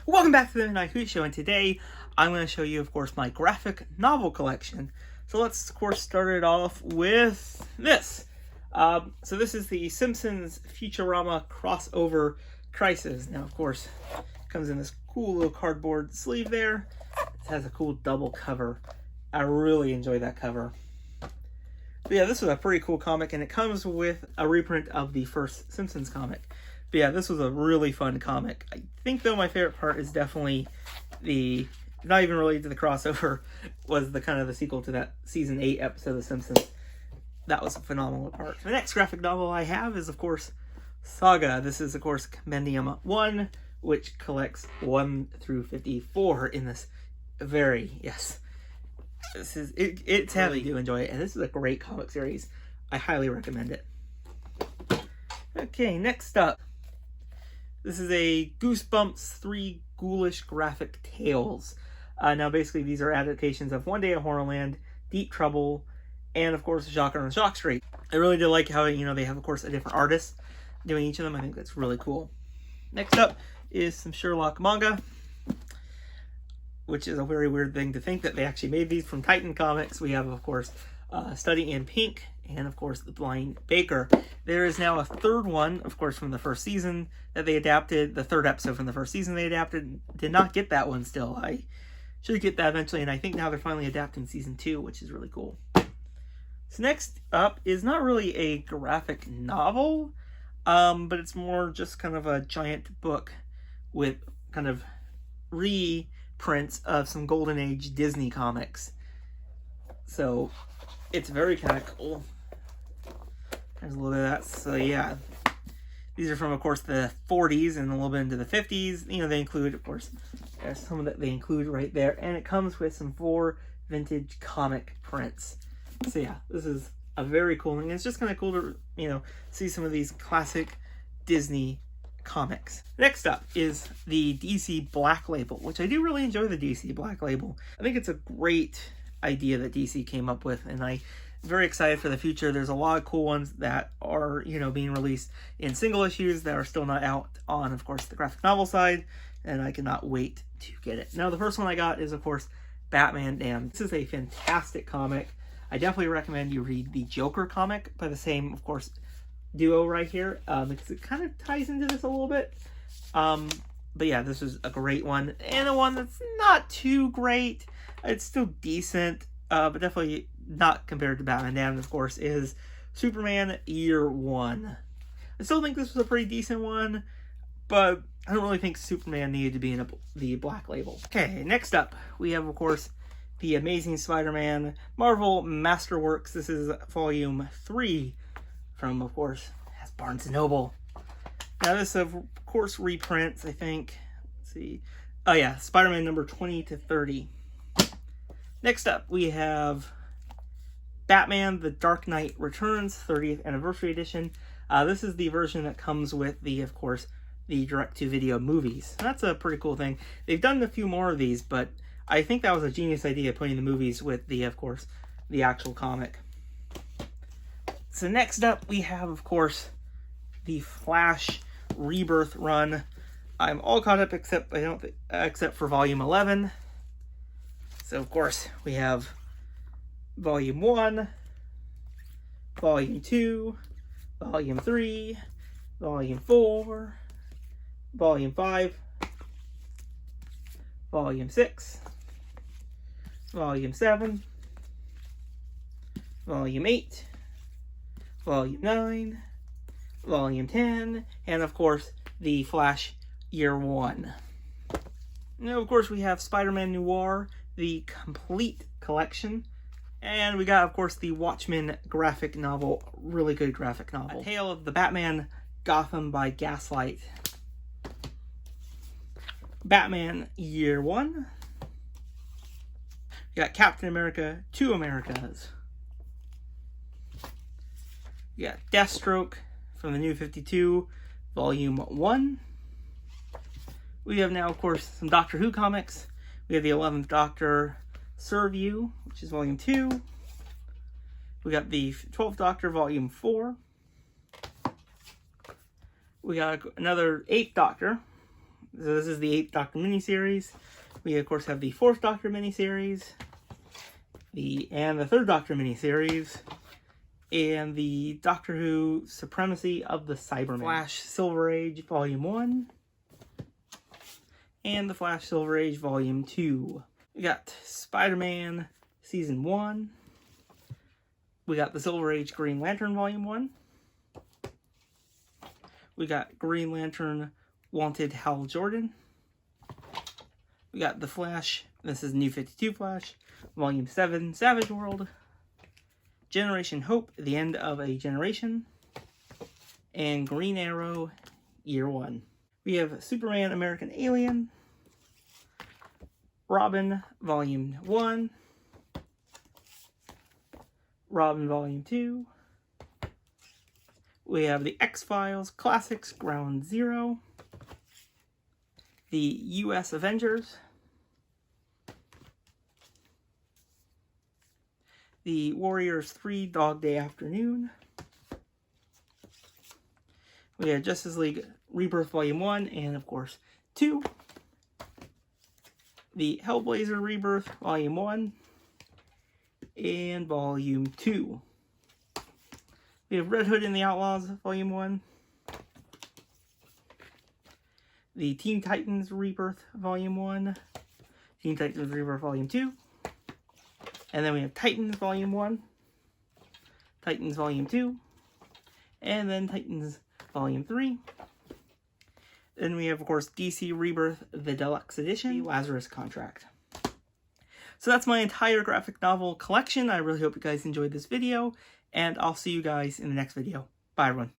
Welcome back to the Midnight Hoot Show, and today I'm going to show you, of course, my graphic novel collection. So let's, of course, start it off with this. So this is the Simpsons Futurama crossover Crisis. Now, of course, it comes in this cool little cardboard sleeve there. It has a cool double cover. I really enjoy that cover. But yeah, this was a pretty cool comic, and it comes with a reprint of the first Simpsons comic. But yeah, this was a really fun comic. I think, though, my favorite part is definitely the, not even related to the crossover, was the kind of the sequel to that season 8 episode of The Simpsons. That was a phenomenal part. The next graphic novel I have is, of course, Saga. This is, of course, Compendium 1, which collects 1 through 54 in this very, yes. This is, it's heavy to enjoy it, and this is a great comic series. I highly recommend it. Okay, next up. This is a Goosebumps 3 Ghoulish Graphic Tales. Now, basically, these are adaptations of One Day at Horrorland, Deep Trouble, and, of course, Shocker on Shock Street. I really do like how, they have, of course, a different artist doing each of them. I think that's really cool. Next up is some Sherlock manga, which is a very weird thing to think that they actually made these from Titan Comics. We have, of course, Study in Pink, and, of course, The Blind Baker. There is now a third one, of course, from the first season that they adapted. The third episode from the first season they adapted. Did not get that one still. I should get that eventually, and I think now they're finally adapting season 2, which is really cool. So next up is not really a graphic novel, but it's more just kind of a giant book with kind of reprints of some Golden Age Disney comics. So it's very kind of cool. There's a little bit of that. So yeah, these are from, of course, the 40s and a little bit into the 50s. They include, of course, there's some that they include right there. And it comes with some 4 vintage comic prints. So yeah, this is a very cool thing. It's just kind of cool to, see some of these classic Disney comics. Next up is the DC Black Label, which I do really enjoy the DC Black Label. I think it's a great idea that DC came up with, and I'm very excited for the future. There's a lot of cool ones that are, being released in single issues that are still not out on, of course, the graphic novel side, and I cannot wait to get it. Now, the first one I got is, of course, Batman Damned. This is a fantastic comic. I definitely recommend you read the Joker comic by the same, of course, duo right here, because it kind of ties into this a little bit. But yeah, this is a great one, and a one that's not too great. It's still decent, but definitely not compared to Batman Damned, of course, is Superman Year One. I still think this was a pretty decent one, but I don't really think Superman needed to be in the Black Label. Okay, next up, we have, of course, The Amazing Spider-Man Marvel Masterworks. This is Volume 3 from, of course, Barnes & Noble. Now, this, of course, reprints, I think. Let's see. Oh, yeah, Spider-Man number 20 to 30. Next up, we have Batman The Dark Knight Returns 30th Anniversary Edition. This is the version that comes with the, of course, the direct-to-video movies. That's a pretty cool thing. They've done a few more of these, but I think that was a genius idea, putting the movies with the, of course, the actual comic. So next up, we have, of course, the Flash Rebirth run. I'm all caught up except for Volume 11. So, of course, we have Volume 1, Volume 2, Volume 3, Volume 4, Volume 5, Volume 6, Volume 7, Volume 8, Volume 9, Volume 10, and, of course, the Flash Year 1. Now, of course, we have Spider-Man Noir, the complete collection. And we got, of course, the Watchmen graphic novel. Really good graphic novel. A Tale of the Batman Gotham by Gaslight. Batman Year 1. We got Captain America, Two Americas. We got Deathstroke from the New 52, Volume 1. We have now, of course, some Doctor Who comics. We have the 11th Doctor, Serve You, which is Volume 2. We got the 12th Doctor, Volume 4. We got another 8th Doctor, So this is the 8th Doctor miniseries. We, of course, have the 4th Doctor miniseries, and the 3rd Doctor miniseries, and the Doctor Who Supremacy of the Cybermen. Flash Silver Age Volume 1, and the Flash Silver Age Volume 2. We got Spider-Man Season 1. We got the Silver Age Green Lantern Volume 1. We got Green Lantern Wanted Hal Jordan. We got The Flash, this is New 52 Flash, Volume 7, Savage World. Generation Hope, The End of a Generation. And Green Arrow, Year 1. We have Superman American Alien. Robin, Volume 1. Robin, Volume 2. We have the X-Files Classics Ground Zero. The U.S. Avengers. The Warriors 3 Dog Day Afternoon. We have Justice League Rebirth Volume 1 and, of course, 2. The Hellblazer Rebirth Volume 1 and Volume 2. We have Red Hood and the Outlaws Volume 1. The Teen Titans Rebirth Volume 1. Teen Titans Rebirth Volume 2. And then we have Titans Volume 1. Titans Volume 2. And then Titans Volume 3. Then we have, of course, DC Rebirth, the Deluxe Edition, the Lazarus Contract. So that's my entire graphic novel collection. I really hope you guys enjoyed this video, and I'll see you guys in the next video. Bye, everyone.